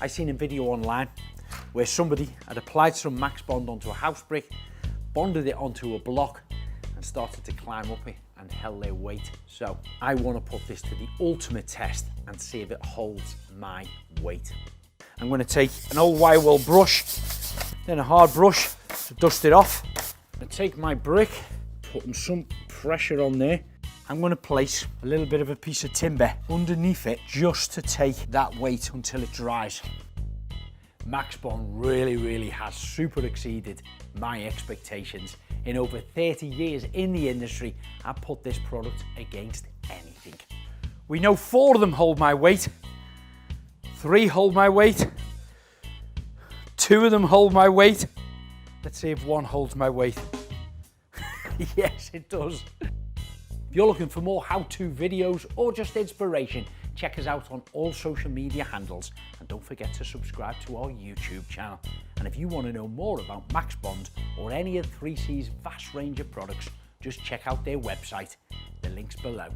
I seen a video online where somebody had applied some Max Bond onto a house brick, bonded it onto a block and started to climb up it and held their weight. So I want to put this to the ultimate test and see if it holds my weight. I'm going to take an old wire wool brush, then a hard brush to dust it off. I'm going to take my brick, putting some pressure on there. I'm going to place a little bit of a piece of timber underneath it just to take that weight until it dries. Max Bond really has super exceeded my expectations. In over 30 years in the industry, I put this product against anything. We know 4 of them hold my weight, 3 hold my weight, 2 of them hold my weight. Let's see if 1 holds my weight. Yes, it does. If you're looking for more how-to videos or just inspiration, check us out on all social media handles and don't forget to subscribe to our YouTube channel. And if you want to know more about Max Bond or any of 3C's vast range of products, just check out their website. The link's below.